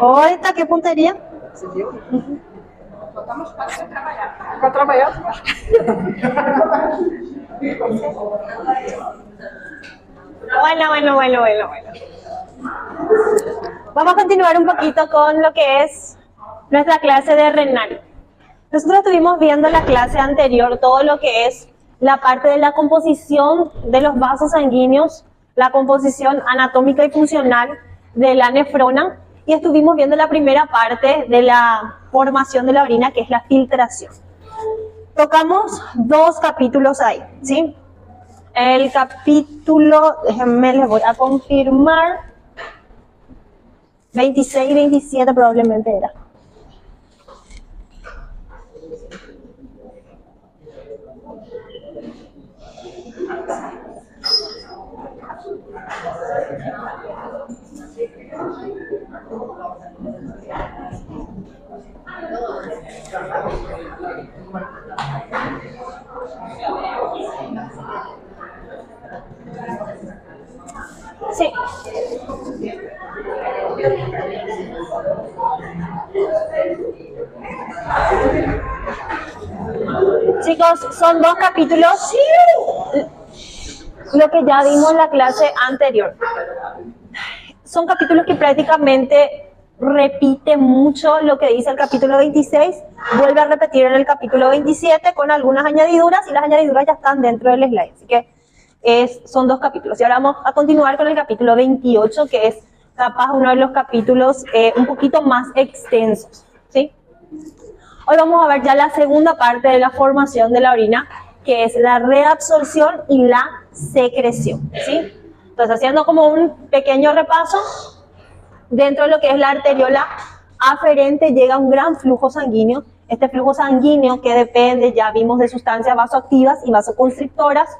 Ahorita, qué puntería. Para trabalhar. Bueno. Vamos a continuar un poquito con lo que es nuestra clase de renal. Nosotros estuvimos viendo en la clase anterior todo lo que es la parte de la composición de los vasos sanguíneos, la composición anatómica y funcional de la nefrona, y estuvimos viendo la primera parte de la formación de la orina, que es la filtración. Tocamos 2 capítulos ahí, ¿sí? El capítulo, déjenme, les voy a confirmar, 26 y 27 probablemente era. Sí. Chicos, son 2 capítulos, lo que ya vimos en la clase anterior. Son capítulos que prácticamente repiten mucho lo que dice el capítulo 26, vuelve a repetir en el capítulo 27 con algunas añadiduras, y las añadiduras ya están dentro del slide, así que son 2 capítulos. Y ahora vamos a continuar con el capítulo 28, que es capaz uno de los capítulos un poquito más extensos, ¿sí? Hoy vamos a ver ya la segunda parte de la formación de la orina, que es la reabsorción y la secreción, ¿sí? Entonces, haciendo como un pequeño repaso, dentro de lo que es la arteriola aferente llega un gran flujo sanguíneo. Este flujo sanguíneo, que depende, ya vimos, de sustancias vasoactivas y vasoconstrictoras,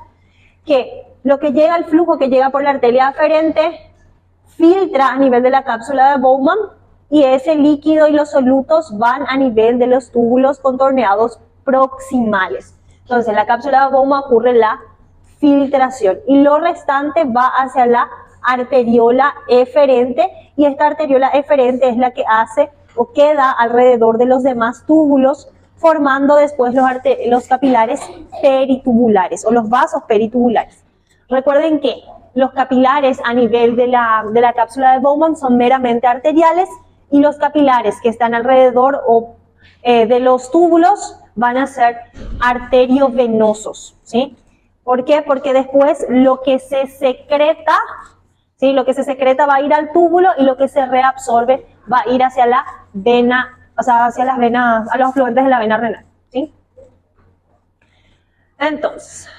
que lo que llega, el flujo que llega por la arteria aferente, filtra a nivel de la cápsula de Bowman, y ese líquido y los solutos van a nivel de los túbulos contorneados proximales. Entonces, en la cápsula de Bowman ocurre la filtración y lo restante va hacia la arteriola eferente, y esta arteriola eferente es la que hace o queda alrededor de los demás túbulos, formando después los capilares peritubulares o los vasos peritubulares. Recuerden que los capilares a nivel de la cápsula de Bowman son meramente arteriales, y los capilares que están alrededor de los túbulos van a ser arteriovenosos, ¿sí? ¿Por qué? Porque después lo que se secreta, ¿sí? Lo que se secreta va a ir al túbulo, y lo que se reabsorbe va a ir hacia la vena, o sea, hacia las venas, a los afluentes de la vena renal, ¿sí? Entonces,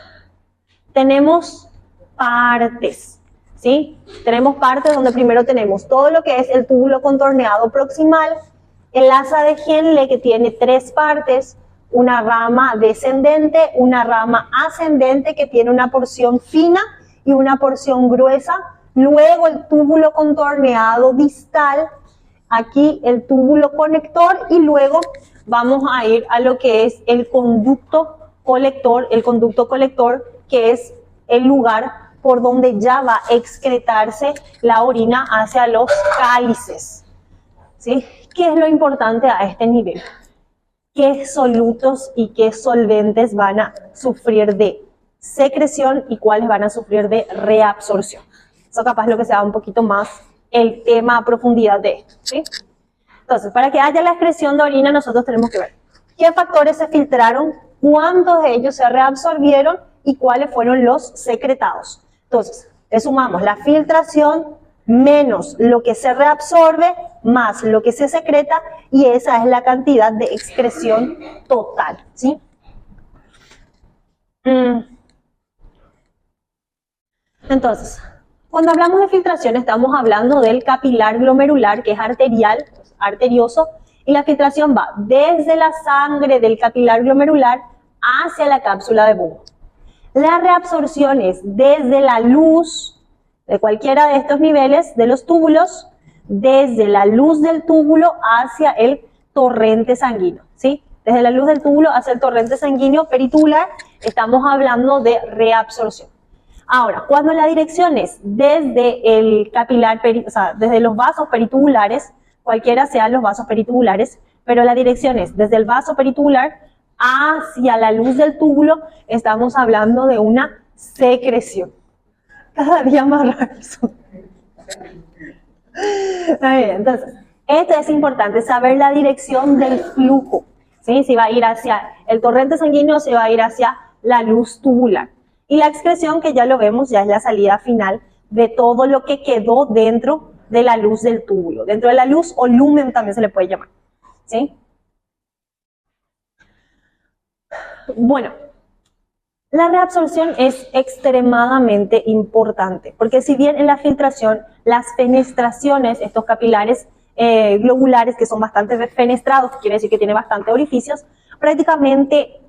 tenemos partes, ¿sí? Tenemos partes donde primero tenemos todo lo que es el túbulo contorneado proximal, el asa de Henle, que tiene 3 partes, una rama descendente, una rama ascendente que tiene una porción fina y una porción gruesa, luego el túbulo contorneado distal, aquí el túbulo conector, y luego vamos a ir a lo que es el conducto colector, que es el lugar por donde ya va a excretarse la orina hacia los cálices, ¿sí? ¿Qué es lo importante a este nivel? ¿Qué solutos y qué solventes van a sufrir de secreción y cuáles van a sufrir de reabsorción? Eso capaz es lo que sea un poquito más el tema a profundidad de esto, ¿sí? Entonces, para que haya la excreción de orina, nosotros tenemos que ver qué factores se filtraron, cuántos de ellos se reabsorbieron y cuáles fueron los secretados. Entonces, le sumamos la filtración menos lo que se reabsorbe más lo que se secreta, y esa es la cantidad de excreción total, ¿sí? Entonces, cuando hablamos de filtración estamos hablando del capilar glomerular, que es arterial, arterioso, y la filtración va desde la sangre del capilar glomerular hacia la cápsula de Bowman. La reabsorción es desde la luz de cualquiera de estos niveles de los túbulos, desde la luz del túbulo hacia el torrente sanguíneo, ¿sí? Desde la luz del túbulo hacia el torrente sanguíneo peritubular, estamos hablando de reabsorción. Ahora, cuando la dirección es desde el capilar, o sea, desde los vasos peritubulares, cualquiera sean los vasos peritubulares, pero la dirección es desde el vaso peritubular hacia la luz del túbulo, estamos hablando de una secreción. Cada día más raro eso. Entonces, esto es importante, saber la dirección del flujo, ¿sí? Si va a ir hacia el torrente sanguíneo, si va a ir hacia la luz tubular. Y la excreción, que ya lo vemos, ya es la salida final de todo lo que quedó dentro de la luz del túbulo. Dentro de la luz o lumen también se le puede llamar, ¿sí? Bueno, la reabsorción es extremadamente importante, porque si bien en la filtración, las fenestraciones, estos capilares globulares que son bastante fenestrados, quiere decir que tiene bastantes orificios, prácticamente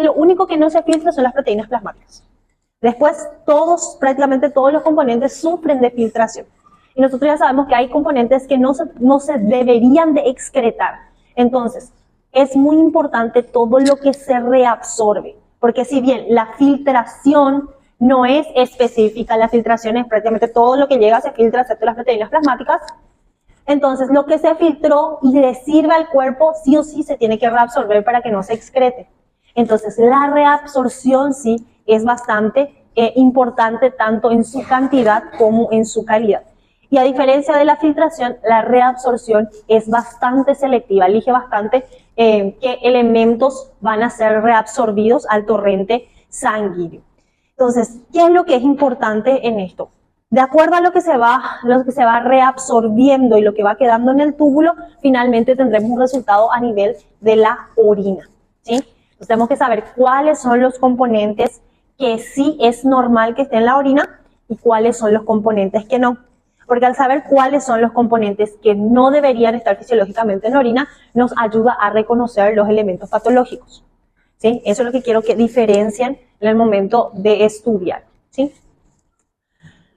lo único que no se filtra son las proteínas plasmáticas. Después, prácticamente todos los componentes sufren de filtración. Y nosotros ya sabemos que hay componentes que no se deberían de excretar. Entonces, es muy importante todo lo que se reabsorbe. Porque si bien la filtración no es específica, la filtración es prácticamente todo lo que llega se filtra, excepto las proteínas plasmáticas. Entonces, lo que se filtró y le sirve al cuerpo, sí o sí se tiene que reabsorber para que no se excrete. Entonces, la reabsorción sí es bastante importante tanto en su cantidad como en su calidad. Y a diferencia de la filtración, la reabsorción es bastante selectiva, elige bastante qué elementos van a ser reabsorbidos al torrente sanguíneo. Entonces, ¿qué es lo que es importante en esto? De acuerdo a lo que se va reabsorbiendo y lo que va quedando en el túbulo, finalmente tendremos un resultado a nivel de la orina, ¿sí? Entonces tenemos que saber cuáles son los componentes que sí es normal que estén en la orina y cuáles son los componentes que no. Porque al saber cuáles son los componentes que no deberían estar fisiológicamente en la orina, nos ayuda a reconocer los elementos patológicos, ¿sí? Eso es lo que quiero que diferencien en el momento de estudiar, ¿sí?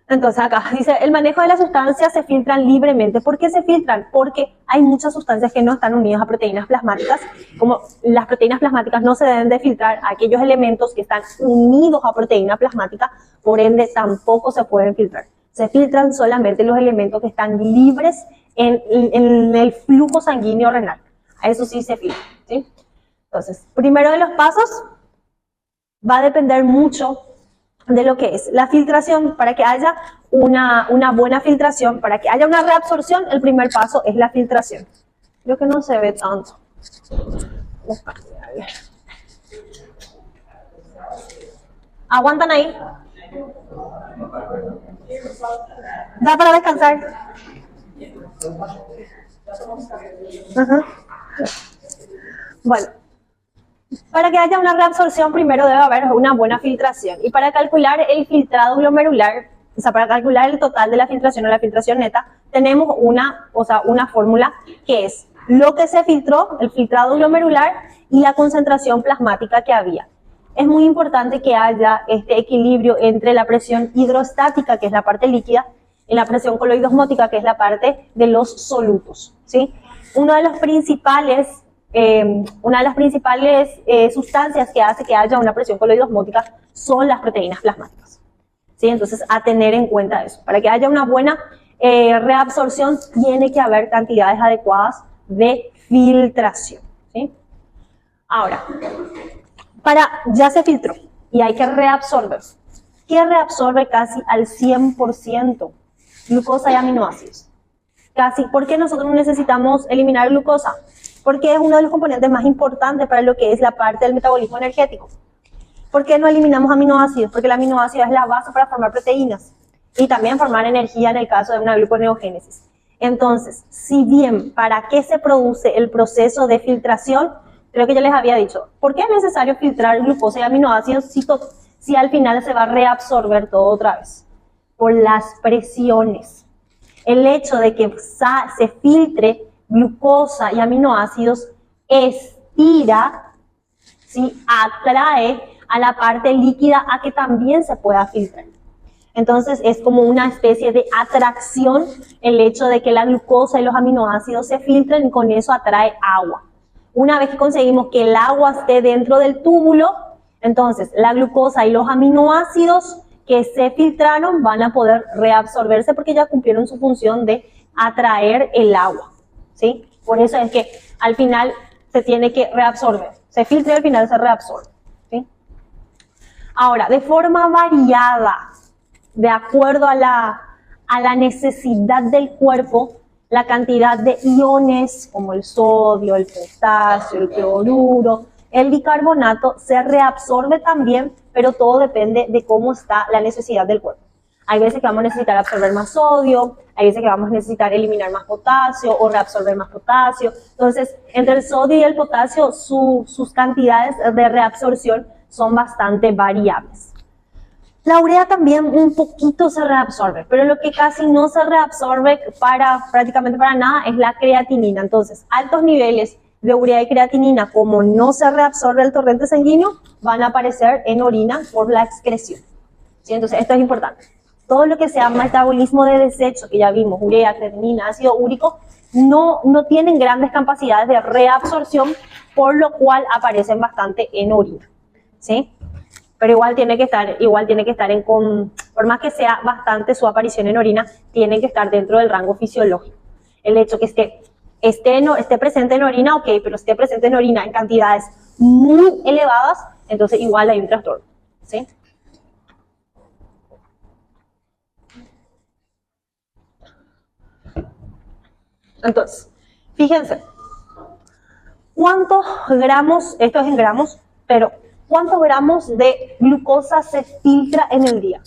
Entonces acá dice, el manejo de las sustancias se filtran libremente. ¿Por qué se filtran? Porque hay muchas sustancias que no están unidas a proteínas plasmáticas. Como las proteínas plasmáticas no se deben de filtrar, aquellos elementos que están unidos a proteína plasmática, por ende tampoco se pueden filtrar. Se filtran solamente los elementos que están libres en el flujo sanguíneo renal. A eso sí se filtra, ¿sí? Entonces, primero de los pasos va a depender mucho de lo que es la filtración. Para que haya una buena filtración, para que haya una reabsorción, el primer paso es la filtración. Creo que no se ve tanto. ¿Aguantan ahí? ¿Da para descansar? Bueno. Para que haya una reabsorción, primero debe haber una buena filtración. Y para calcular el filtrado glomerular, o sea, para calcular el total de la filtración o la filtración neta, tenemos una fórmula que es lo que se filtró, el filtrado glomerular, y la concentración plasmática que había. Es muy importante que haya este equilibrio entre la presión hidrostática, que es la parte líquida, y la presión coloidosmótica, que es la parte de los solutos, ¿sí? Una de las principales sustancias que hace que haya una presión coloidosmótica son las proteínas plasmáticas, ¿sí? Entonces, a tener en cuenta eso. Para que haya una buena reabsorción, tiene que haber cantidades adecuadas de filtración, ¿sí? Ahora, ya se filtró y hay que reabsorber. ¿Qué reabsorbe casi al 100%? Glucosa y aminoácidos. ¿Por qué nosotros necesitamos eliminar glucosa? Porque es uno de los componentes más importantes para lo que es la parte del metabolismo energético. ¿Por qué no eliminamos aminoácidos? Porque el aminoácido es la base para formar proteínas y también formar energía en el caso de una gluconeogénesis. Entonces, si bien, ¿para qué se produce el proceso de filtración? Creo que ya les había dicho, ¿por qué es necesario filtrar glucosa y aminoácidos si al final se va a reabsorber todo otra vez? Por las presiones. El hecho de que se filtre glucosa y aminoácidos estira, ¿sí? Atrae a la parte líquida a que también se pueda filtrar. Entonces es como una especie de atracción el hecho de que la glucosa y los aminoácidos se filtren y con eso atrae agua. Una vez que conseguimos que el agua esté dentro del túbulo, entonces la glucosa y los aminoácidos que se filtraron van a poder reabsorberse porque ya cumplieron su función de atraer el agua, ¿sí? Por eso es que al final se tiene que reabsorber. Se filtra y al final se reabsorbe, ¿sí? Ahora, de forma variada, de acuerdo a la necesidad del cuerpo, la cantidad de iones como el sodio, el potasio, el cloruro, el bicarbonato se reabsorbe también, pero todo depende de cómo está la necesidad del cuerpo. Hay veces que vamos a necesitar absorber más sodio, hay veces que vamos a necesitar eliminar más potasio o reabsorber más potasio. Entonces, entre el sodio y el potasio, sus cantidades de reabsorción son bastante variables. La urea también un poquito se reabsorbe, pero lo que casi no se reabsorbe prácticamente para nada es la creatinina. Entonces, altos niveles de urea y creatinina, como no se reabsorbe el torrente sanguíneo, van a aparecer en orina por la excreción, ¿sí? Entonces, esto es importante. Todo lo que sea metabolismo de desecho, que ya vimos, urea, creatinina, ácido úrico, no tienen grandes capacidades de reabsorción, por lo cual aparecen bastante en orina, ¿sí? Pero igual tiene que estar por más que sea bastante su aparición en orina, tiene que estar dentro del rango fisiológico. El hecho que esté presente en orina, ok, pero esté presente en orina en cantidades muy elevadas, entonces igual hay un trastorno, ¿sí? Entonces, fíjense, ¿cuántos gramos, esto es en gramos, pero cuántos gramos de glucosa se filtra en el día?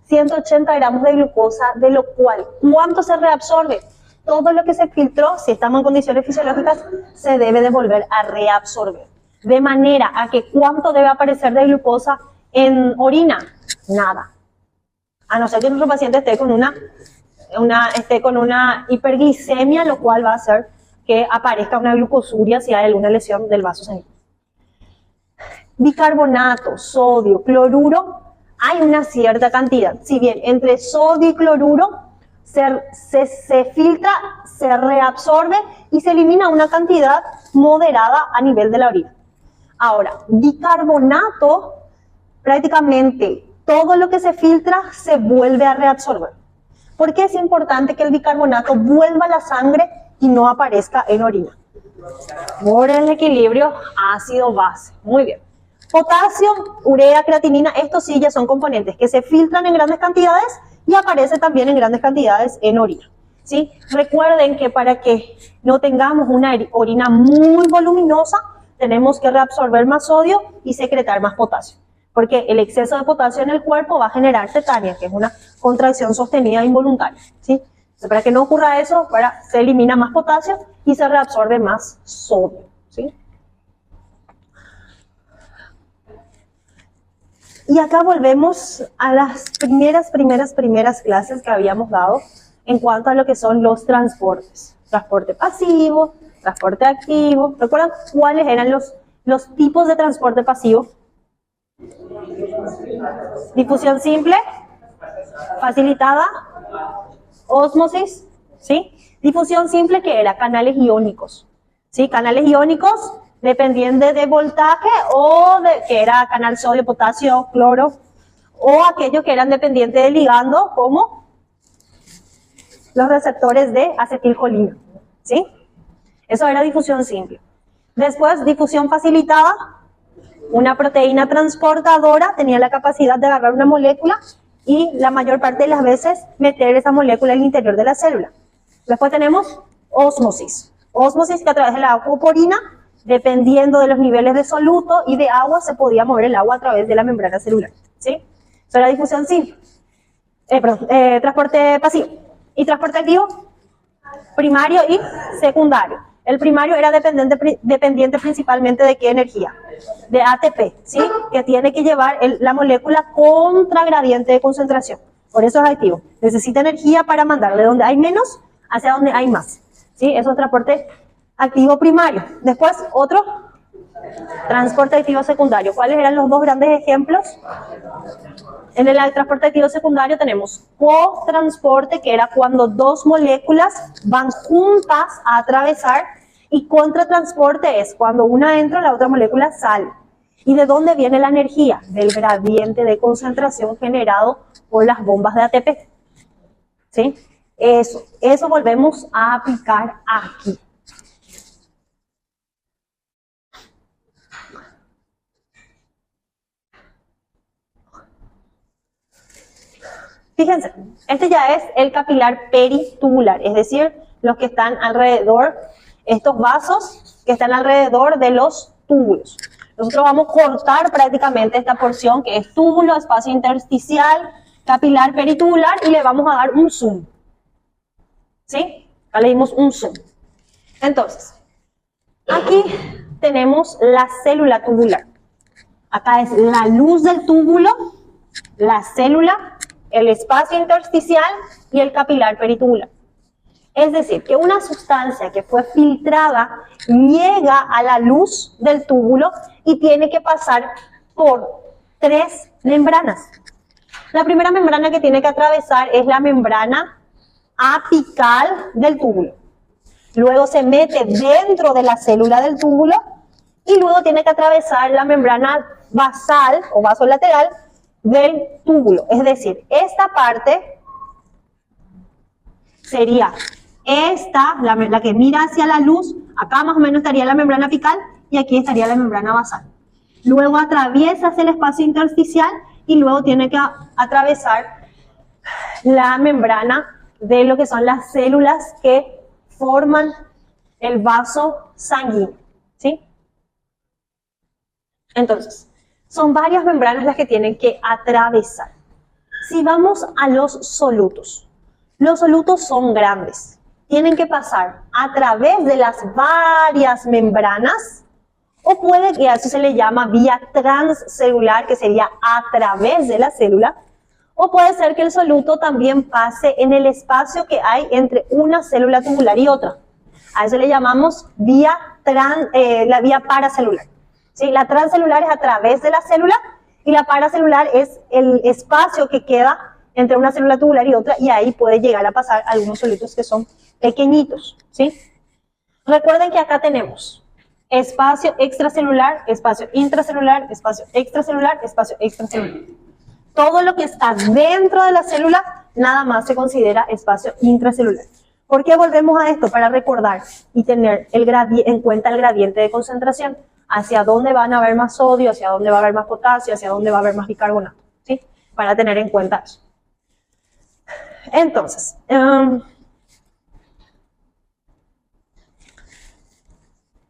180 gramos de glucosa, de lo cual, ¿cuánto se reabsorbe? Todo lo que se filtró, si estamos en condiciones fisiológicas, se debe de volver a reabsorber. De manera a que, ¿cuánto debe aparecer de glucosa en orina? Nada. A no ser que nuestro paciente esté con una hiperglicemia, lo cual va a hacer que aparezca una glucosuria si hay alguna lesión del vaso sanguíneo. Bicarbonato, sodio, cloruro, hay una cierta cantidad. Si bien entre sodio y cloruro se filtra, se reabsorbe y se elimina una cantidad moderada a nivel de la orina. Ahora, bicarbonato, prácticamente todo lo que se filtra se vuelve a reabsorber. ¿Por qué es importante que el bicarbonato vuelva a la sangre y no aparezca en orina? Por el equilibrio ácido-base. Muy bien. Potasio, urea, creatinina, estos sí ya son componentes que se filtran en grandes cantidades y aparecen también en grandes cantidades en orina, ¿sí? Recuerden que para que no tengamos una orina muy voluminosa, tenemos que reabsorber más sodio y secretar más potasio. Porque el exceso de potasio en el cuerpo va a generar tetania, que es una contracción sostenida involuntaria, ¿sí? Entonces, para que no ocurra eso, se elimina más potasio y se reabsorbe más sodio, ¿sí? Y acá volvemos a las primeras clases que habíamos dado en cuanto a lo que son los transportes. Transporte pasivo, transporte activo. ¿Recuerdan cuáles eran los tipos de transporte pasivo? Difusión simple, facilitada, ósmosis, ¿sí? Difusión simple, que era canales iónicos, ¿sí? Canales iónicos dependiente de voltaje o que era canal sodio, potasio, cloro, o aquellos que eran dependientes de ligando, como los receptores de acetilcolina, ¿sí? Eso era difusión simple. Después, difusión facilitada. Una proteína transportadora tenía la capacidad de agarrar una molécula y la mayor parte de las veces meter esa molécula en el interior de la célula. Después tenemos ósmosis. Ósmosis, que a través de la aquaporina, dependiendo de los niveles de soluto y de agua, se podía mover el agua a través de la membrana celular, ¿sí? Eso era difusión simple. Transporte pasivo. ¿Y transporte activo? Primario y secundario. El primario era dependiente principalmente de qué energía, de ATP, ¿sí? Que tiene que llevar la molécula contra gradiente de concentración. Por eso es activo. Necesita energía para mandar de donde hay menos hacia donde hay más, ¿sí? Eso es transporte activo primario. Después, otro, transporte activo secundario. ¿Cuáles eran los dos grandes ejemplos? En el transporte activo secundario tenemos cotransporte, que era cuando dos moléculas van juntas a atravesar, y contratransporte es cuando una entra y la otra molécula sale. ¿Y de dónde viene la energía? Del gradiente de concentración generado por las bombas de ATP. ¿Sí? Eso volvemos a aplicar aquí. Fíjense, este ya es el capilar peritubular, es decir, los que están alrededor, estos vasos que están alrededor de los túbulos. Nosotros vamos a cortar prácticamente esta porción que es túbulo, espacio intersticial, capilar peritubular, y le vamos a dar un zoom. ¿Sí? Acá le dimos un zoom. Entonces, aquí tenemos la célula tubular. Acá es la luz del túbulo, la célula, el espacio intersticial y el capilar peritubular. Es decir, que una sustancia que fue filtrada llega a la luz del túbulo y tiene que pasar por 3 membranas. La primera membrana que tiene que atravesar es la membrana apical del túbulo. Luego se mete dentro de la célula del túbulo y luego tiene que atravesar la membrana basal o vasolateral del túbulo. Es decir, esta parte sería esta, la que mira hacia la luz. Acá más o menos estaría la membrana apical y aquí estaría la membrana basal. Luego atraviesa el espacio intersticial y luego tiene que atravesar la membrana de lo que son las células que forman el vaso sanguíneo, ¿sí? Entonces, son varias membranas las que tienen que atravesar. Si vamos a los solutos son grandes. Tienen que pasar a través de las varias membranas, o puede que a eso se le llama vía transcelular, que sería a través de la célula, o puede ser que el soluto también pase en el espacio que hay entre una célula tubular y otra. A eso le llamamos la vía paracelular. ¿Sí? La transcelular es a través de la célula y la paracelular es el espacio que queda entre una célula tubular y otra, y ahí puede llegar a pasar algunos solutos que son pequeñitos. ¿Sí? Recuerden que acá tenemos espacio extracelular, espacio intracelular, espacio extracelular, espacio extracelular. Todo lo que está dentro de la célula nada más se considera espacio intracelular. ¿Por qué volvemos a esto? Para recordar y tener en cuenta el gradiente de concentración. Hacia dónde van a haber más sodio, hacia dónde va a haber más potasio, hacia dónde va a haber más bicarbonato. ¿Sí? Para tener en cuenta eso. Entonces,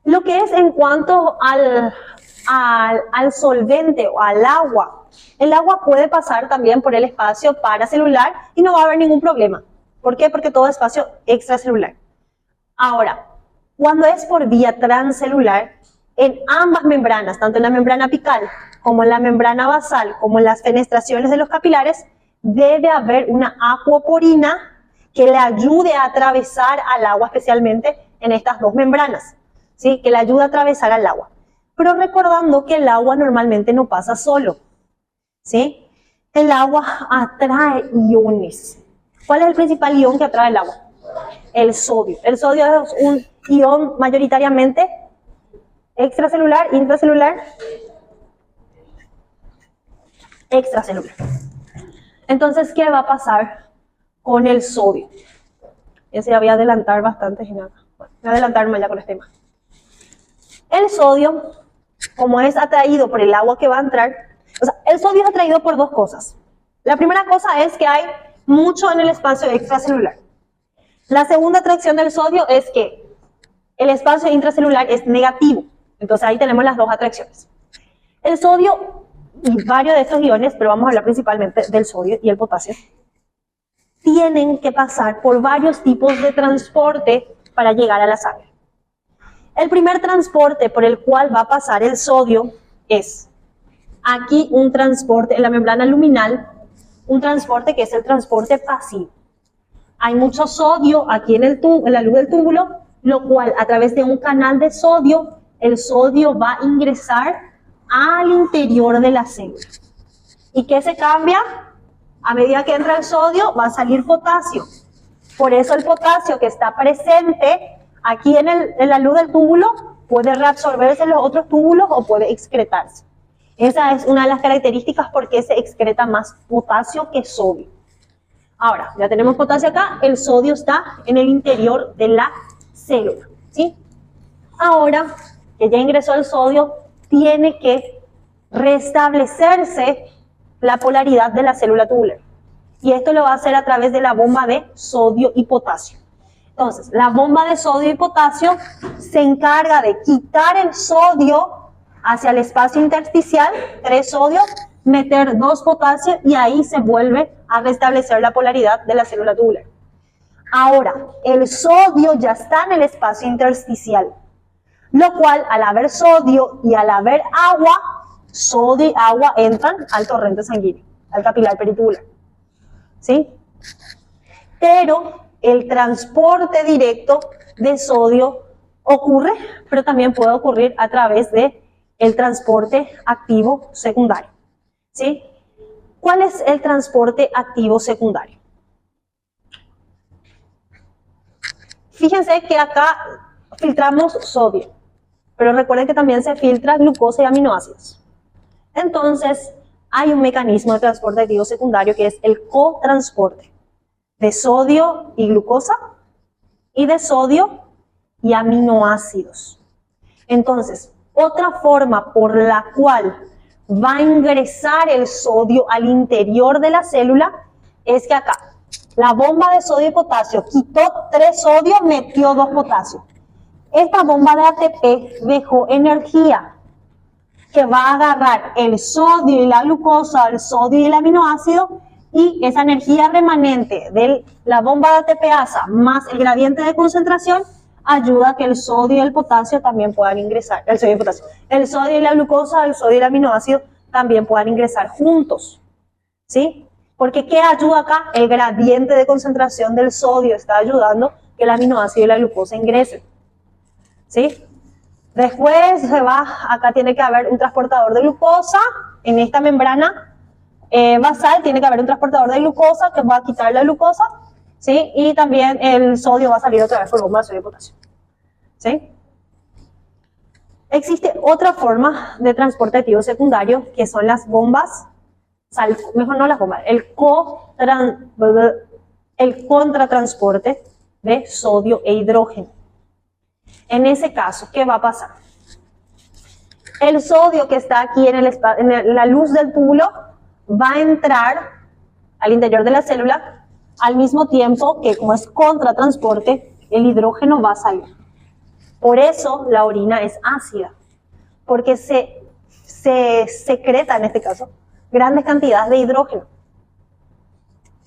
lo que es en cuanto al solvente o al agua, el agua puede pasar también por el espacio paracelular y no va a haber ningún problema. ¿Por qué? Porque todo es espacio extracelular. Ahora, cuando es por vía transcelular, en ambas membranas, tanto en la membrana apical como en la membrana basal, como en las fenestraciones de los capilares, debe haber una acuoporina que le ayude a atravesar al agua, especialmente en estas dos membranas, ¿sí? Que le ayude a atravesar al agua. Pero recordando que el agua normalmente no pasa solo, ¿sí? El agua atrae iones. ¿Cuál es el principal ion que atrae el agua? El sodio. El sodio es un ion mayoritariamente extracelular, intracelular, extracelular. Entonces, ¿qué va a pasar con el sodio? Ese ya voy a adelantar bastante. Bueno, voy a adelantarme ya con este tema. El sodio, como es atraído por el agua que va a entrar, o sea, el sodio es atraído por dos cosas. La primera cosa es que hay mucho en el espacio extracelular. La segunda atracción del sodio es que el espacio intracelular es negativo. Entonces ahí tenemos las dos atracciones. El sodio y varios de estos iones, pero vamos a hablar principalmente del sodio y el potasio, tienen que pasar por varios tipos de transporte para llegar a la sangre. El primer transporte por el cual va a pasar el sodio es aquí un transporte en la membrana luminal, un transporte que es el transporte pasivo. Hay mucho sodio aquí en la luz del túbulo, lo cual a través de un canal de sodio, el sodio va a ingresar al interior de la célula. ¿Y qué se cambia? A medida que entra el sodio, va a salir potasio. Por eso el potasio que está presente aquí en la luz del túbulo puede reabsorberse en los otros túbulos o puede excretarse. Esa es una de las características por qué se excreta más potasio que sodio. Ahora, ya tenemos potasio acá, el sodio está en el interior de la célula, ¿sí? Ahora que ya ingresó el sodio, tiene que restablecerse la polaridad de la célula tubular. Y esto lo va a hacer a través de la bomba de sodio y potasio. Entonces, la bomba de sodio y potasio se encarga de quitar el sodio hacia el espacio intersticial, 3 sodios, meter 2 potasios y ahí se vuelve a restablecer la polaridad de la célula tubular. Ahora, el sodio ya está en el espacio intersticial, lo cual al haber sodio y al haber agua, sodio y agua entran al torrente sanguíneo, al capilar peritubular. ¿Sí? Pero el transporte directo de sodio ocurre, pero también puede ocurrir a través de el transporte activo secundario. ¿Sí? ¿Cuál es el transporte activo secundario? Fíjense que acá filtramos sodio, pero recuerden que también se filtra glucosa y aminoácidos. Entonces, hay un mecanismo de transporte activo secundario que es el cotransporte de sodio y glucosa y de sodio y aminoácidos. Entonces, otra forma por la cual va a ingresar el sodio al interior de la célula es que acá la bomba de sodio y potasio quitó 3 sodios, metió 2 potasios. Esta bomba de ATP dejó energía que va a agarrar el sodio y la glucosa, el sodio y el aminoácido, y esa energía remanente de la bomba de ATPasa más el gradiente de concentración ayuda a que el sodio y el potasio también puedan ingresar, el sodio y el potasio, el sodio y la glucosa, el sodio y el aminoácido también puedan ingresar juntos, ¿sí? Porque ¿qué ayuda acá? El gradiente de concentración del sodio está ayudando que el aminoácido y la glucosa ingresen, ¿sí? Después se va, acá tiene que haber un transportador de glucosa, en esta membrana basal tiene que haber un transportador de glucosa que va a quitar la glucosa, ¿sí? Y también el sodio va a salir otra vez por bomba de sodio y potasio, ¿sí? Existe otra forma de transporte activo secundario que son las bombas, mejor no las bombas, el contratransporte de sodio e hidrógeno. En ese caso, ¿qué va a pasar? El sodio que está aquí en la luz del túbulo va a entrar al interior de la célula al mismo tiempo que, como es contratransporte, el hidrógeno va a salir. Por eso la orina es ácida, porque se secreta, en este caso, grandes cantidades de hidrógeno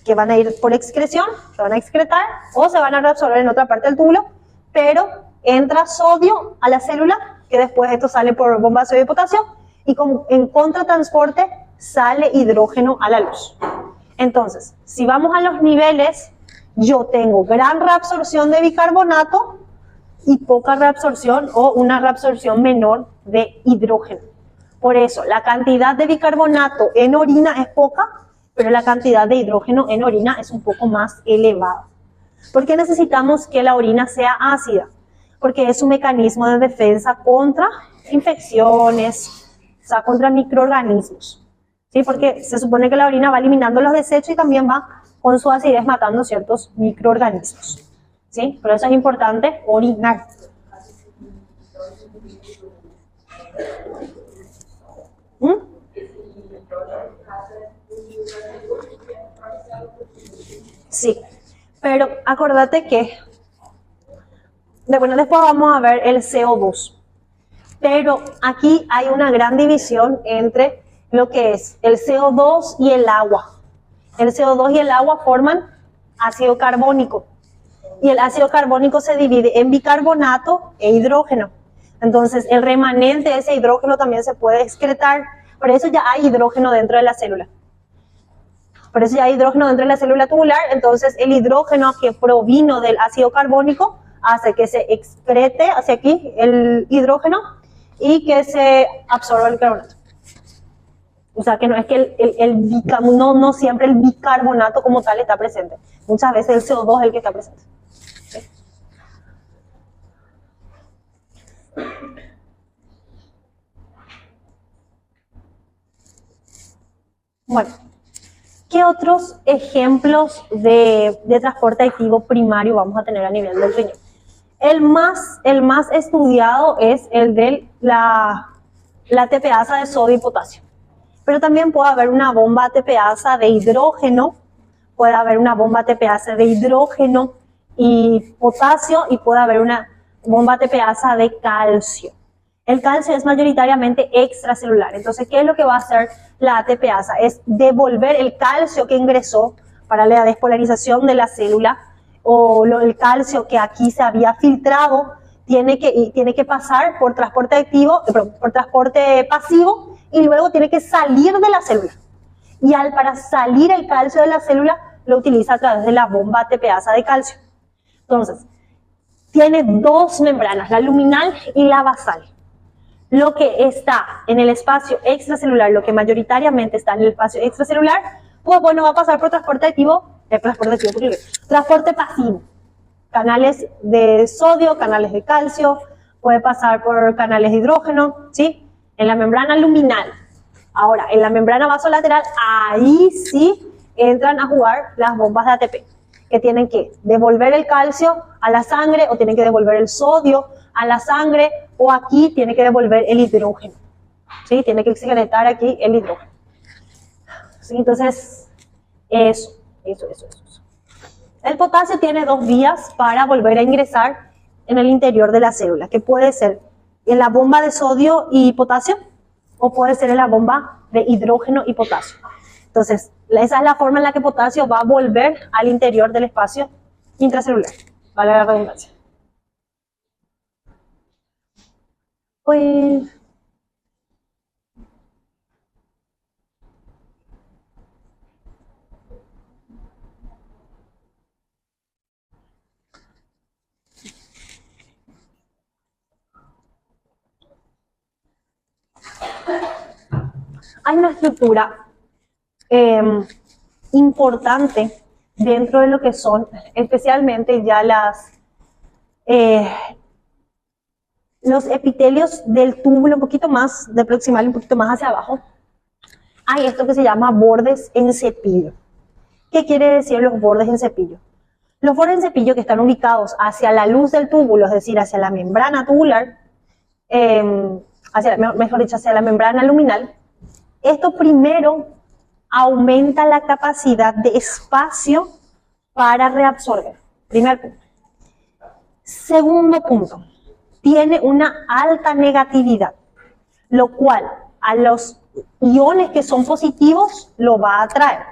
que van a ir por excreción, se van a excretar o se van a reabsorber en otra parte del túbulo, pero entra sodio a la célula, que después esto sale por bomba de sodio y potasio, y en contratransporte sale hidrógeno a la luz. Entonces, si vamos a los niveles, yo tengo gran reabsorción de bicarbonato y poca reabsorción o una reabsorción menor de hidrógeno. Por eso, la cantidad de bicarbonato en orina es poca, pero la cantidad de hidrógeno en orina es un poco más elevada. ¿Por qué necesitamos que la orina sea ácida? Porque es un mecanismo de defensa contra infecciones, o sea, contra microorganismos. ¿Sí? Porque se supone que la orina va eliminando los desechos y también va con su acidez matando ciertos microorganismos. ¿Sí? Por eso es importante orinar. ¿Mm? Sí, pero acordate que después vamos a ver el CO2. Pero aquí hay una gran división entre lo que es el CO2 y el agua. El CO2 y el agua forman ácido carbónico. Y el ácido carbónico se divide en bicarbonato e hidrógeno. Entonces, el remanente de ese hidrógeno también se puede excretar. Por eso ya hay hidrógeno dentro de la célula. Por eso ya hay hidrógeno dentro de la célula tubular. Entonces, el hidrógeno que provino del ácido carbónico hace que se excrete hacia aquí el hidrógeno y que se absorba el carbonato. O sea, que no es que no siempre el bicarbonato como tal está presente. Muchas veces el CO2 es el que está presente. ¿Sí? Bueno, ¿qué otros ejemplos de transporte activo primario vamos a tener a nivel del riñón? El más estudiado es el de la ATPasa de sodio y potasio. Pero también puede haber una bomba ATPasa de hidrógeno, puede haber una bomba ATPasa de hidrógeno y potasio, y puede haber una bomba ATPasa de calcio. El calcio es mayoritariamente extracelular. Entonces, ¿qué es lo que va a hacer la ATPasa? Es devolver el calcio que ingresó para la despolarización de la célula, o el calcio que aquí se había filtrado, tiene que pasar por transporte activo, por transporte pasivo, y luego tiene que salir de la célula. Y para salir el calcio de la célula, lo utiliza a través de la bomba ATPasa de calcio. Entonces, tiene dos membranas, la luminal y la basal. Lo que está en el espacio extracelular, lo que mayoritariamente está en el espacio extracelular, pues bueno, va a pasar por transporte activo, transporte pasivo. Canales de sodio, canales de calcio, puede pasar por canales de hidrógeno, ¿sí? En la membrana luminal. Ahora, en la membrana vasolateral, ahí sí entran a jugar las bombas de ATP, que tienen que devolver el calcio a la sangre, o tienen que devolver el sodio a la sangre, o aquí tiene que devolver el hidrógeno, ¿sí? Tiene que excretar aquí el hidrógeno. ¿Sí? Entonces, eso. El potasio tiene dos vías para volver a ingresar en el interior de la célula, que puede ser en la bomba de sodio y potasio, o puede ser en la bomba de hidrógeno y potasio. Entonces, esa es la forma en la que potasio va a volver al interior del espacio intracelular. Vale la redundancia. Pues... hay una estructura importante dentro de lo que son, especialmente ya los epitelios del túbulo, un poquito más, de proximal, un poquito más hacia abajo. Hay esto que se llama bordes en cepillo. ¿Qué quiere decir los bordes en cepillo? Los bordes en cepillo que están ubicados hacia la luz del túbulo, es decir, hacia la membrana tubular, mejor dicho, hacia la membrana luminal. Esto primero aumenta la capacidad de espacio para reabsorber. Primer punto. Segundo punto, tiene una alta negatividad, lo cual a los iones que son positivos lo va a atraer.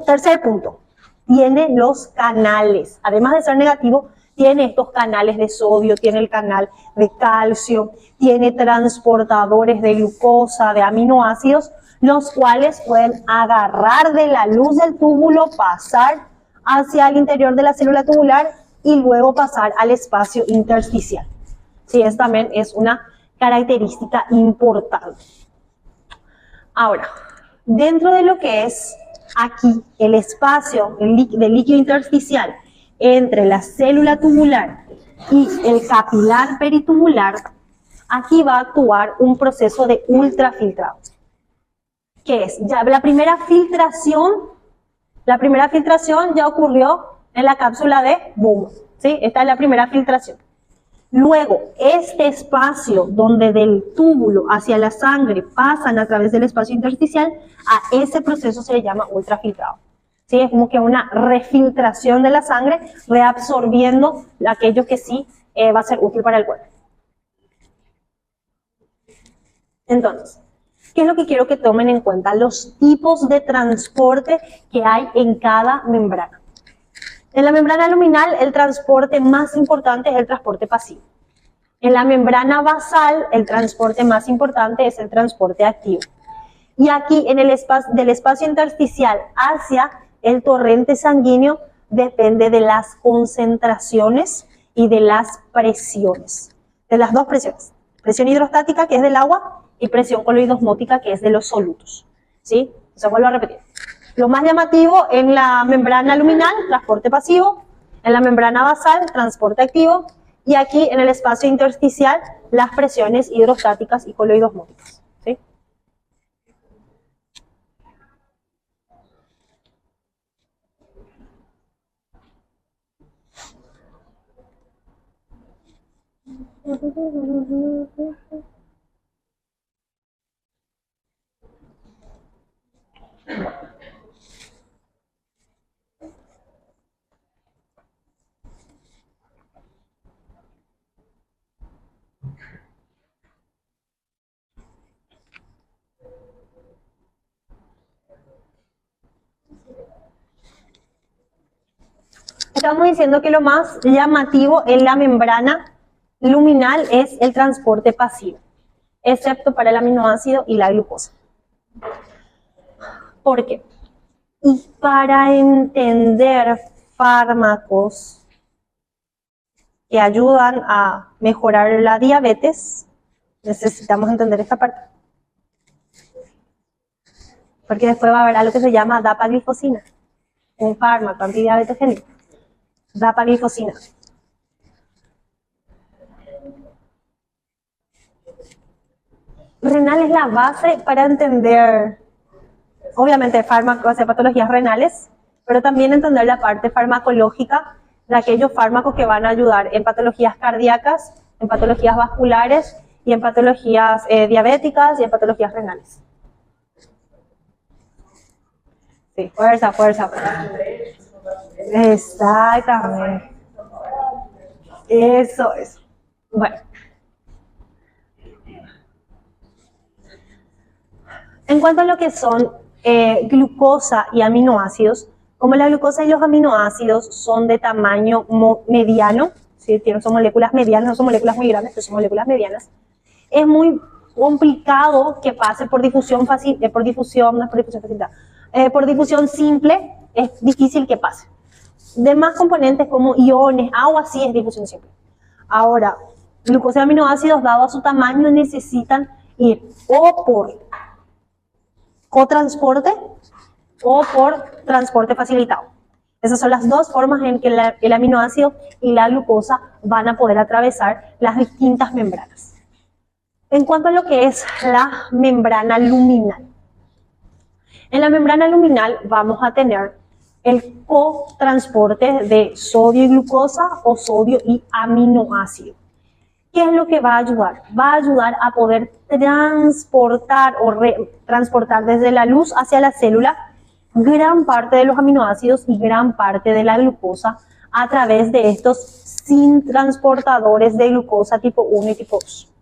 Tercer punto, tiene los canales, además de ser negativo, tiene estos canales de sodio, tiene el canal de calcio, tiene transportadores de glucosa, de aminoácidos, los cuales pueden agarrar de la luz del túbulo, pasar hacia el interior de la célula tubular y luego pasar al espacio intersticial. Sí, eso también es una característica importante. Ahora, dentro de lo que es aquí el espacio del líquido intersticial entre la célula tubular y el capilar peritubular, aquí va a actuar un proceso de ultrafiltrado. ¿Qué es? Ya la primera filtración ya ocurrió en la cápsula de Bowman, ¿sí? Esta es la primera filtración. Luego, este espacio donde del túbulo hacia la sangre pasan a través del espacio intersticial, a ese proceso se le llama ultrafiltrado. ¿Sí? Es como que una refiltración de la sangre, reabsorbiendo aquello que sí va a ser útil para el cuerpo. Entonces, ¿qué es lo que quiero que tomen en cuenta? Los tipos de transporte que hay en cada membrana. En la membrana luminal, el transporte más importante es el transporte pasivo. En la membrana basal, el transporte más importante es el transporte activo. Y aquí, en el del espacio intersticial hacia el torrente sanguíneo, depende de las concentraciones y de las presiones. De las dos presiones. Presión hidrostática, que es del agua, y presión coloidosmótica, que es de los solutos. ¿Sí? Se vuelvo a repetir. Lo más llamativo en la membrana luminal, transporte pasivo, en la membrana basal, transporte activo, y aquí en el espacio intersticial, las presiones hidrostáticas y coloidosmóticas. ¿Sí? Estamos diciendo que lo más llamativo en la membrana luminal es el transporte pasivo, excepto para el aminoácido y la glucosa. ¿Por qué? Y para entender fármacos que ayudan a mejorar la diabetes, necesitamos entender esta parte. Porque después va a haber algo que se llama dapaglifosina, un fármaco antidiabetogénico. Dapaglifosina. Renal es la base para entender, obviamente, fármacos de patologías renales, pero también entender la parte farmacológica de aquellos fármacos que van a ayudar en patologías cardíacas, en patologías vasculares y en patologías diabéticas y en patologías renales. Sí, fuerza, fuerza. Exactamente. Eso es. Bueno. En cuanto a lo que son glucosa y aminoácidos, como la glucosa y los aminoácidos son de tamaño mediano, ¿sí? Son moléculas medianas, no son moléculas muy grandes, pero son moléculas medianas, es muy complicado que pase por difusión fácil, por difusión simple, es difícil que pase. Demás componentes como iones, agua, sí es difusión simple. Ahora, glucosa y aminoácidos, dado a su tamaño, necesitan ir o por cotransporte o por transporte facilitado. Esas son las dos formas en que el aminoácido y la glucosa van a poder atravesar las distintas membranas. En cuanto a lo que es la membrana luminal. En la membrana luminal vamos a tener el cotransporte de sodio y glucosa o sodio y aminoácido. ¿Qué es lo que va a ayudar? Va a ayudar a poder transportar o transportar desde la luz hacia la célula gran parte de los aminoácidos y gran parte de la glucosa a través de estos sin transportadores de glucosa tipo 1 y tipo 2.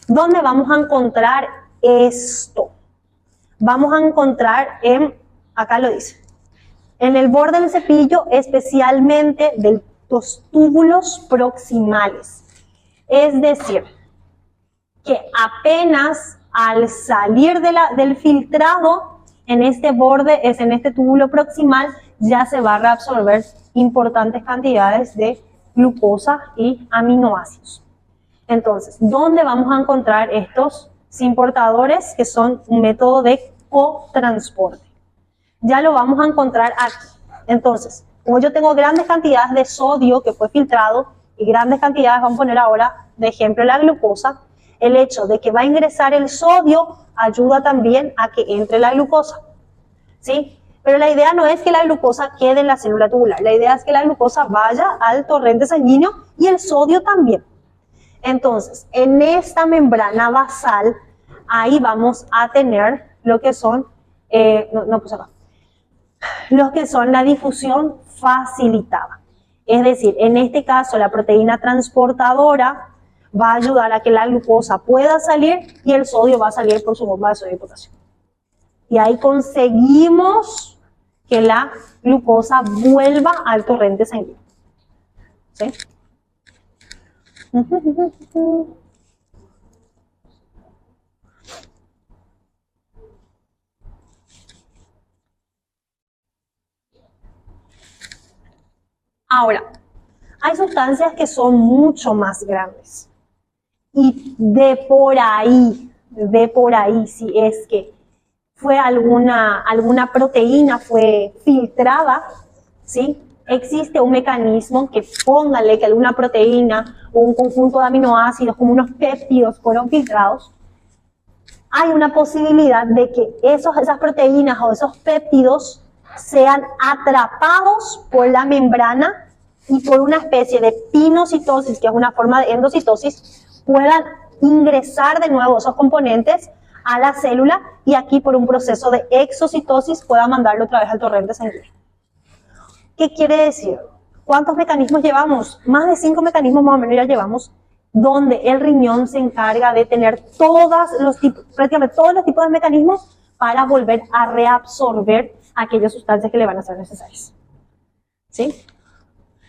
¿Dónde vamos a encontrar esto? Vamos a encontrar acá lo dice, en el borde del cepillo, especialmente de los túbulos proximales. Es decir, que apenas al salir del filtrado, en este borde, en este túbulo proximal, ya se va a reabsorber importantes cantidades de glucosa y aminoácidos. Entonces, ¿dónde vamos a encontrar estos sin portadores que son un método de cotransporte? Ya lo vamos a encontrar aquí. Entonces, como yo tengo grandes cantidades de sodio que fue filtrado y grandes cantidades, vamos a poner ahora de ejemplo la glucosa, el hecho de que va a ingresar el sodio ayuda también a que entre la glucosa, ¿sí? Pero la idea no es que la glucosa quede en la célula tubular, la idea es que la glucosa vaya al torrente sanguíneo y el sodio también. Entonces, en esta membrana basal, ahí vamos a tener lo que son, lo que son la difusión facilitada. Es decir, en este caso la proteína transportadora va a ayudar a que la glucosa pueda salir y el sodio va a salir por su bomba de sodio y potasio. Y ahí conseguimos que la glucosa vuelva al torrente sanguíneo. ¿Sí? Ahora, hay sustancias que son mucho más grandes y de por ahí de por ahí si es que fue alguna proteína fue filtrada, ¿sí? Existe un mecanismo que póngale que alguna proteína o un conjunto de aminoácidos como unos péptidos fueron filtrados. Hay una posibilidad de que esas proteínas o esos péptidos sean atrapados por la membrana y por una especie de pinocitosis, que es una forma de endocitosis, puedan ingresar de nuevo esos componentes a la célula y aquí por un proceso de exocitosis pueda mandarlo otra vez al torrente sanguíneo. ¿Qué quiere decir? ¿Cuántos mecanismos llevamos? Más de 5 mecanismos más o menos ya llevamos, donde el riñón se encarga de tener prácticamente todos los tipos de mecanismos para volver a reabsorber aquellas sustancias que le van a ser necesarias. ¿Sí?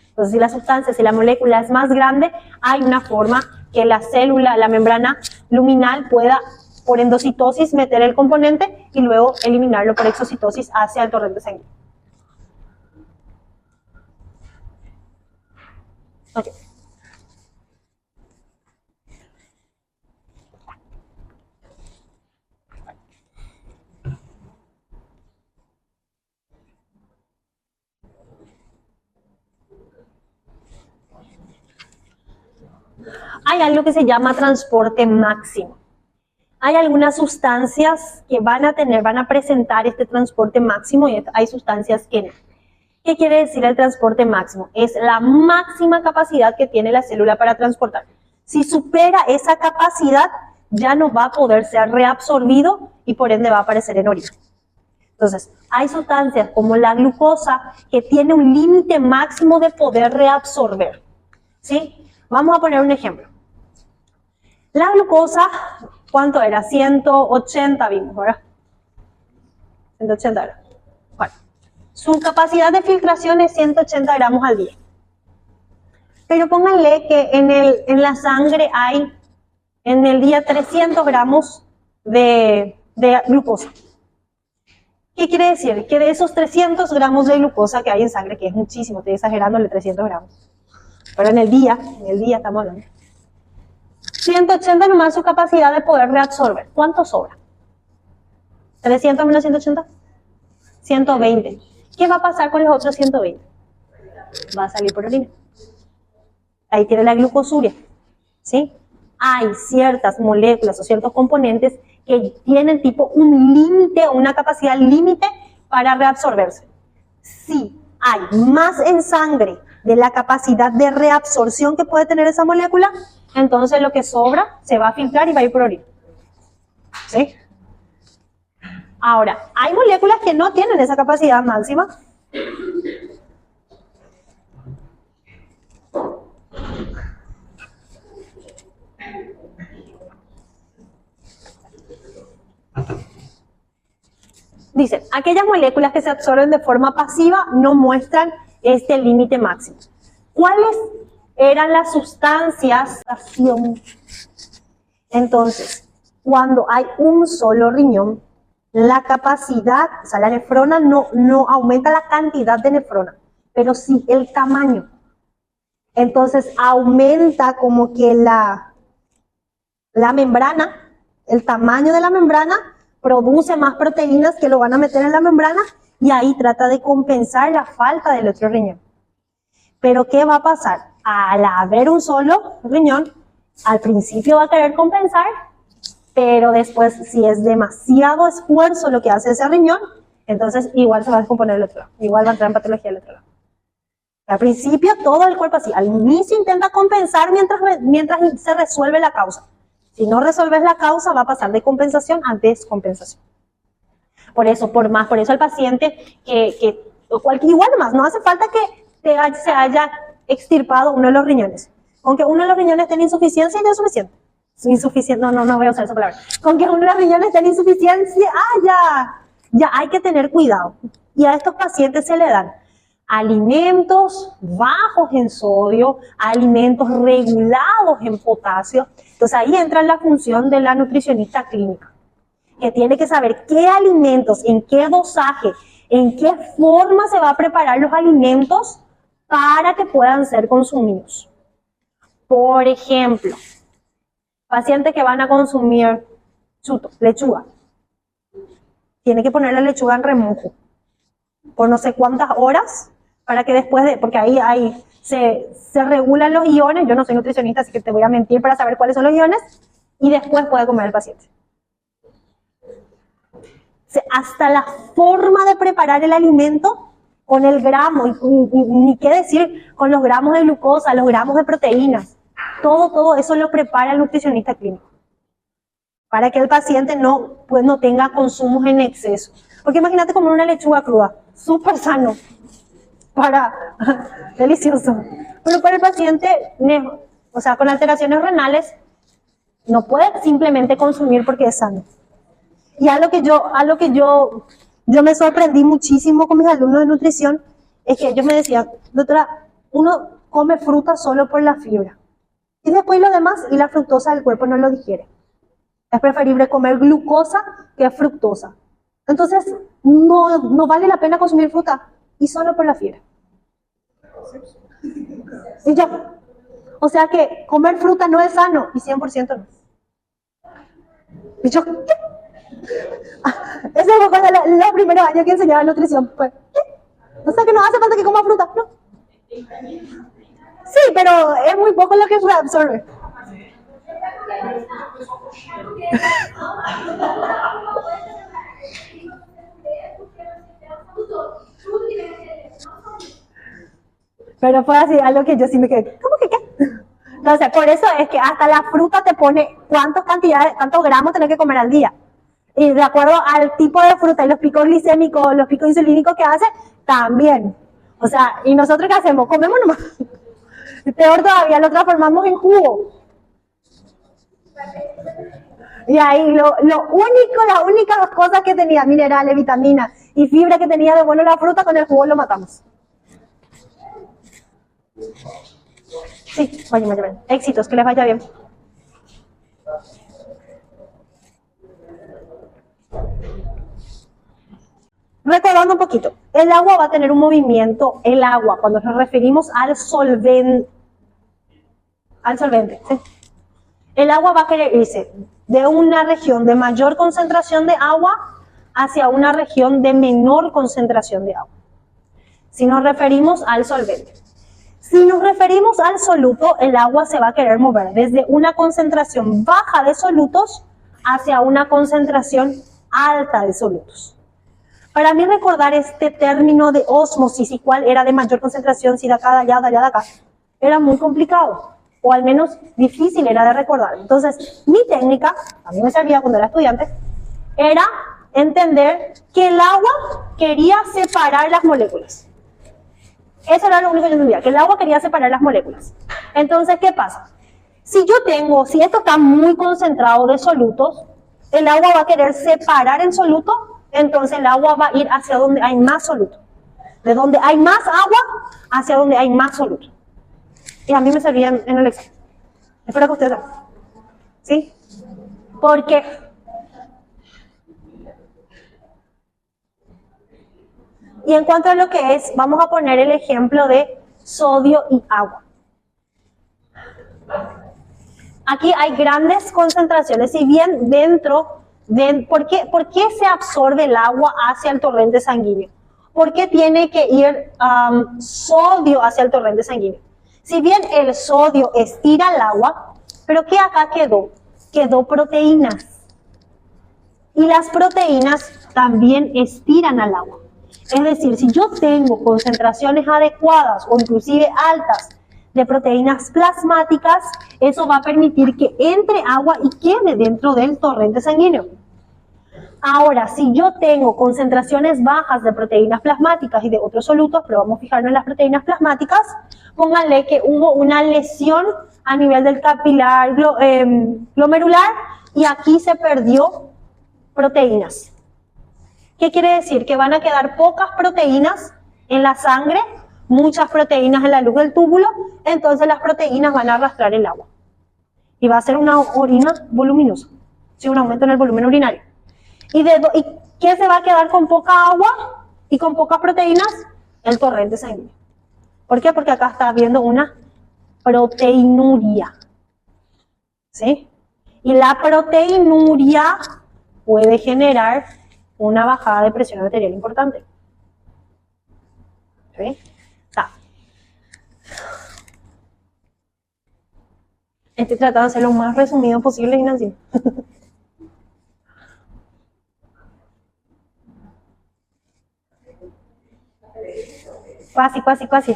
Entonces, si la sustancia, si la molécula es más grande, hay una forma que la célula, la membrana luminal pueda, por endocitosis, meter el componente y luego eliminarlo por exocitosis hacia el torrente sanguíneo. Okay. Hay algo que se llama transporte máximo. Hay algunas sustancias que van a presentar este transporte máximo y hay sustancias que no. ¿Qué quiere decir el transporte máximo? Es la máxima capacidad que tiene la célula para transportar. Si supera esa capacidad, ya no va a poder ser reabsorbido y por ende va a aparecer en orina. Entonces, hay sustancias como la glucosa que tiene un límite máximo de poder reabsorber. ¿Sí? Vamos a poner un ejemplo. La glucosa, ¿cuánto era? 180 vimos, ¿verdad? 180 era. Bueno, su capacidad de filtración es 180 gramos al día. Pero pónganle que en la sangre hay en el día 300 gramos de glucosa. ¿Qué quiere decir? Que de esos 300 gramos de glucosa que hay en sangre, que es muchísimo, estoy exagerándole 300 gramos, pero en el día estamos hablando, 180 nomás su capacidad de poder reabsorber. ¿Cuánto sobra? 300 menos 180, 120. ¿Qué va a pasar con los otros 120? Va a salir por orina. Ahí tiene la glucosuria, ¿sí? Hay ciertas moléculas o ciertos componentes que tienen tipo un límite, una capacidad límite para reabsorberse. Si hay más en sangre de la capacidad de reabsorción que puede tener esa molécula, entonces lo que sobra se va a filtrar y va a ir por orina. ¿Sí? Ahora, hay moléculas que no tienen esa capacidad máxima. Dicen, aquellas moléculas que se absorben de forma pasiva no muestran este límite máximo. ¿Cuáles eran las sustancias? Entonces, cuando hay un solo riñón, la capacidad, o sea, la nefrona no aumenta la cantidad de nefrona, pero sí el tamaño. Entonces, aumenta como que la membrana, el tamaño de la membrana, produce más proteínas que lo van a meter en la membrana y ahí trata de compensar la falta del otro riñón. Pero ¿qué va a pasar? Al haber un solo riñón, al principio va a querer compensar, pero después si es demasiado esfuerzo lo que hace ese riñón, entonces igual se va a descomponer el otro lado, igual va a entrar en patología el otro lado. Al principio todo el cuerpo así, al inicio intenta compensar mientras se resuelve la causa. Si no resolves la causa, va a pasar de compensación a descompensación. Por eso el paciente igual más, no hace falta que se haya extirpado uno de los riñones. Con que uno de los riñones tenga insuficiencia ya es suficiente. No voy a usar esa palabra. Con que uno de los riñones tenga insuficiencia, ya hay que tener cuidado. Y a estos pacientes se le dan alimentos bajos en sodio, alimentos regulados en potasio. Entonces ahí entra la función de la nutricionista clínica, que tiene que saber qué alimentos, en qué dosaje, en qué forma se va a preparar los alimentos para que puedan ser consumidos. Por ejemplo, pacientes que van a consumir chuto, lechuga. Tiene que poner la lechuga en remojo por no sé cuántas horas para que después de, porque ahí se regulan los iones. Yo no soy nutricionista, así que te voy a mentir para saber cuáles son los iones, y después puede comer el paciente. Hasta la forma de preparar el alimento con el gramo, y ni qué decir con los gramos de glucosa, los gramos de proteínas, todo eso lo prepara el nutricionista clínico para que el paciente no tenga consumos en exceso. Porque imagínate comer una lechuga cruda, súper sano, delicioso, pero para el paciente, o sea, con alteraciones renales, no puede simplemente consumir porque es sano. Y algo que yo me sorprendí muchísimo con mis alumnos de nutrición, es que ellos me decían, doctora, uno come fruta solo por la fibra, y después lo demás, y la fructosa del cuerpo no lo digiere. Es preferible comer glucosa que fructosa. Entonces, no vale la pena consumir fruta, y solo por la fibra. Y ya. O sea que comer fruta no es sano, y 100% no. Y yo, ¿qué? Ese fue los primeros años que enseñaba nutrición. Pues, ¿qué? O sea que no hace falta que coma fruta, ¿no? Sí, pero es muy poco lo que se absorbe. Pero fue así, algo que yo sí me quedé, ¿cómo que qué? Entonces, por eso es que hasta la fruta te pone cuántos gramos tenés que comer al día. Y de acuerdo al tipo de fruta y los picos glicémicos, los picos insulínicos que hace, también. O sea, ¿y nosotros qué hacemos? Comemos nomás. Peor todavía, lo transformamos en jugo. Y ahí las únicas cosas que tenía, minerales, vitaminas y fibra que tenía de bueno la fruta, con el jugo lo matamos. Sí, vaya bien. Éxitos, que les vaya bien. Recordando un poquito, el agua va a tener un movimiento, el agua, cuando nos referimos al solvente, ¿sí? El agua va a querer irse de una región de mayor concentración de agua hacia una región de menor concentración de agua. Si nos referimos al solvente. Si nos referimos al soluto, el agua se va a querer mover desde una concentración baja de solutos hacia una concentración alta de solutos. Para mí recordar este término de ósmosis y cuál era de mayor concentración, si de acá, de allá, de acá, era muy complicado, o al menos difícil era de recordar. Entonces, mi técnica, a mí me servía cuando era estudiante, era entender que el agua quería separar las moléculas. Eso era lo único que yo entendía, que el agua quería separar las moléculas. Entonces, ¿qué pasa? Si esto está muy concentrado de solutos, el agua va a querer separar en soluto, entonces el agua va a ir hacia donde hay más soluto. De donde hay más agua, hacia donde hay más soluto. Y a mí me servía en el examen. Espero que ustedes saben. ¿Sí? Porque y en cuanto a lo que es, vamos a poner el ejemplo de sodio y agua. Aquí hay grandes concentraciones, si bien ¿por qué se absorbe el agua hacia el torrente sanguíneo? ¿Por qué tiene que ir sodio hacia el torrente sanguíneo? Si bien el sodio estira el agua, pero ¿qué acá quedó? Quedó proteínas. Y las proteínas también estiran al agua. Es decir, si yo tengo concentraciones adecuadas o inclusive altas de proteínas plasmáticas, eso va a permitir que entre agua y quede dentro del torrente sanguíneo. Ahora, si yo tengo concentraciones bajas de proteínas plasmáticas y de otros solutos, pero vamos a fijarnos en las proteínas plasmáticas, pónganle que hubo una lesión a nivel del capilar glomerular y aquí se perdió proteínas. ¿Qué quiere decir? Que van a quedar pocas proteínas en la sangre, muchas proteínas en la luz del túbulo, entonces las proteínas van a arrastrar el agua. Y va a ser una orina voluminosa, ¿sí? Un aumento en el volumen urinario. ¿Y qué se va a quedar con poca agua y con pocas proteínas? El torrente sanguíneo. ¿Por qué? Porque acá está habiendo una proteinuria. ¿Sí? Y la proteinuria puede generar una bajada de presión arterial importante. ¿Sí? Está. Estoy tratando de hacer lo más resumido posible, Ignacio. Casi.